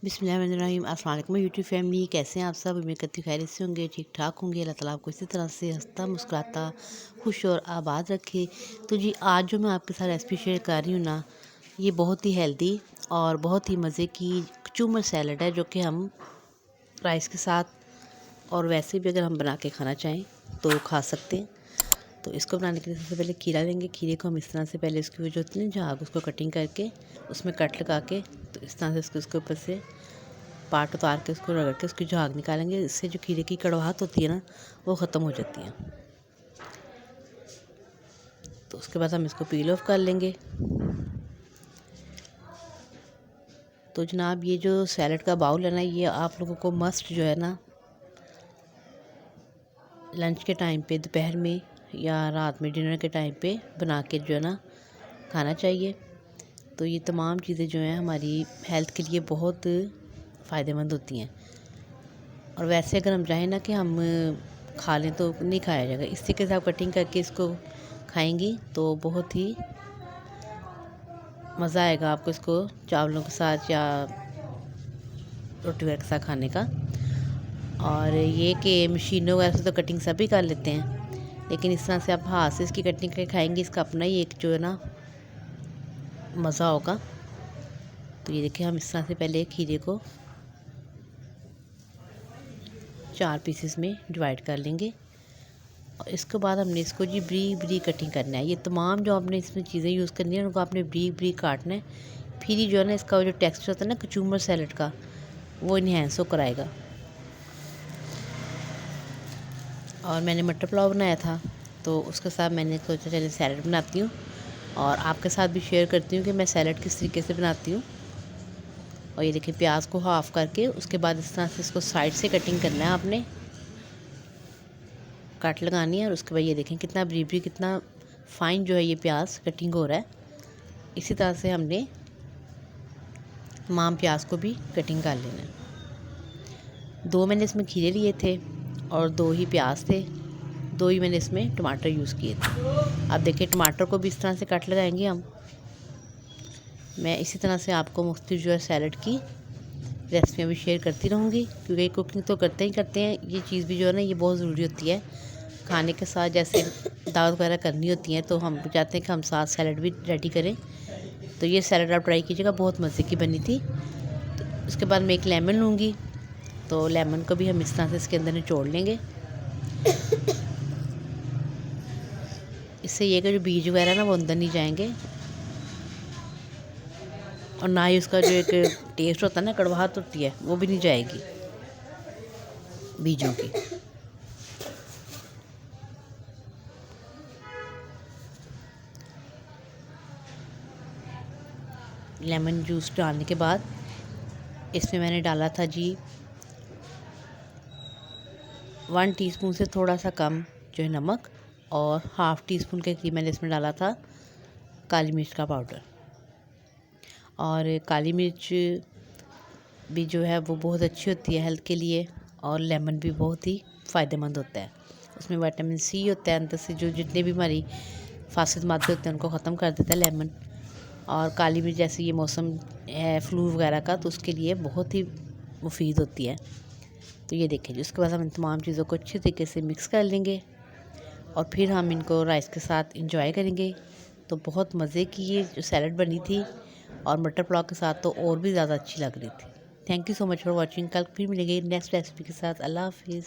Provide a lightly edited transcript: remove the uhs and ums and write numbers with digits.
बिस्मिल्लाहिर्रहमानिर्रहीम। अस्सलाम वालेकुम यूट्यूब फैमिली, कैसे हैं आप सब? उम्मीद करती हूँ खैरियत से होंगे, ठीक ठाक होंगे। अल्लाह ताला आपको इसी तरह से हंसता मुस्कुराता खुश और आबाद रखे। तो जी आज जो मैं आपके साथ रेसिपी शेयर कर रही हूँ ना, ये बहुत ही हेल्दी और बहुत ही मज़े की कचूमर सैलड है, जो कि हम राइस के साथ और वैसे भी अगर हम बना के खाना चाहें तो खा सकते हैं। तो इसको बनाने के लिए सबसे पहले खीरा लेंगे। खीरे को हम इस तरह से पहले इसकी जो होती है झाग, उसको कटिंग करके उसमें कट लगा के तो इस तरह से उसके ऊपर से पार्ट उतार के उसको रगड़ के उसकी झाग निकालेंगे। इससे जो खीरे की कड़वाहट होती है ना, वो ख़त्म हो जाती है। तो उसके बाद हम इसको पील ऑफ कर लेंगे। तो जनाब ये जो सैलड का बाउल है ना, ये आप लोगों को मस्ट जो है ना लंच के टाइम पे, दोपहर में या रात में डिनर के टाइम पे बना के जो है ना खाना चाहिए। तो ये तमाम चीज़ें जो हैं हमारी हेल्थ के लिए बहुत फ़ायदेमंद होती हैं। और वैसे अगर हम चाहें ना कि हम खा लें तो नहीं खाया जाएगा। इसी के साथ कटिंग करके इसको खाएंगी तो बहुत ही मज़ा आएगा आपको इसको चावलों के साथ या रोटी वगैरह के साथ खाने का। और ये कि मशीनों वगैरह से तो कटिंग सभी कर लेते हैं, लेकिन इस तरह से आप हाथ से इसकी कटिंग करके खाएंगे, इसका अपना ही एक जो है ना मज़ा होगा। तो ये देखिए, हम इस तरह से पहले खीरे को 4 पीसेस में डिवाइड कर लेंगे और इसके बाद हमने इसको जी ब्रीक ब्रीक कटिंग करना है। ये तमाम जो आपने इसमें चीज़ें यूज़ करनी है उनको आपने ब्रीक ब्रीक काटना है। फिर ही जो है ना इसका जो टेक्सचर होता है ना कचूमर सैलड का, वो इन्हेंस हो कराएगा। और मैंने मटर पुलाव बनाया था, तो उसके साथ मैंने सोचा चलिए सैलड बनाती हूँ और आपके साथ भी शेयर करती हूँ कि मैं सैलड किस तरीके से बनाती हूँ। और ये देखिए, प्याज को हाफ़ करके उसके बाद इस तरह से इसको साइड से कटिंग करना है, आपने काट लगानी है। और उसके बाद ये देखें कितना ब्रीफ कितना फ़ाइन जो है ये प्याज कटिंग हो रहा है। इसी तरह से हमने तमाम प्याज को भी कटिंग कर लेना है। 2 मैंने इसमें खीरे लिए थे और 2 ही प्याज थे, 2 ही मैंने इसमें टमाटर यूज़ किए थे। अब देखिए, टमाटर को भी इस तरह से कट लगाएंगे हम। मैं इसी तरह से आपको मुख्तलिफ जो है सैलड की रेसिपियाँ भी शेयर करती रहूँगी, क्योंकि कुकिंग तो करते ही करते हैं। ये चीज़ भी जो है ना, ये बहुत ज़रूरी होती है खाने के साथ। जैसे दावत वगैरह करनी होती है तो हम चाहते हैं कि हम साथ सैलड भी रेडी करें। तो ये सैलड आप ट्राई कीजिएगा, बहुत मज़े की बनी थी। तो उसके बाद मैं एक लेमन लूँगी, तो लेमन को भी हम इस तरह से इसके अंदर निचोड़ लेंगे। इससे ये कि जो बीज वगैरह ना वो अंदर नहीं जाएंगे और ना ही उसका जो एक टेस्ट होता है ना, कड़वाहट होती है, वो भी नहीं जाएगी बीजों की। लेमन जूस डालने के बाद इसमें मैंने डाला था जी 1 टीस्पून से थोड़ा सा कम जो है नमक, और हाफ़ टी स्पून के करीब मैंने इसमें डाला था काली मिर्च का पाउडर। और काली मिर्च भी जो है वो बहुत अच्छी होती है हेल्थ के लिए, और लेमन भी बहुत ही फ़ायदेमंद होता है। उसमें विटामिन सी होता है अंदर से, जो जितने भी हमारी फासिद मादे होते हैं उनको ख़त्म कर देता है लेमन। और काली मिर्च जैसे ये मौसम है फ्लू वगैरह का, तो उसके लिए बहुत ही मुफीद होती है। तो ये देखें जी, उसके बाद हम इन तमाम चीज़ों को अच्छे तरीके से मिक्स कर लेंगे और फिर हम इनको राइस के साथ इंजॉय करेंगे। तो बहुत मज़े की ये जो सैलड बनी थी, और मटर पुलाव के साथ तो और भी ज़्यादा अच्छी लग रही थी। Thank you so much for watching. कल फिर मिलेंगे नेक्स्ट रेसिपी के साथ। अल्लाह हाफिज़।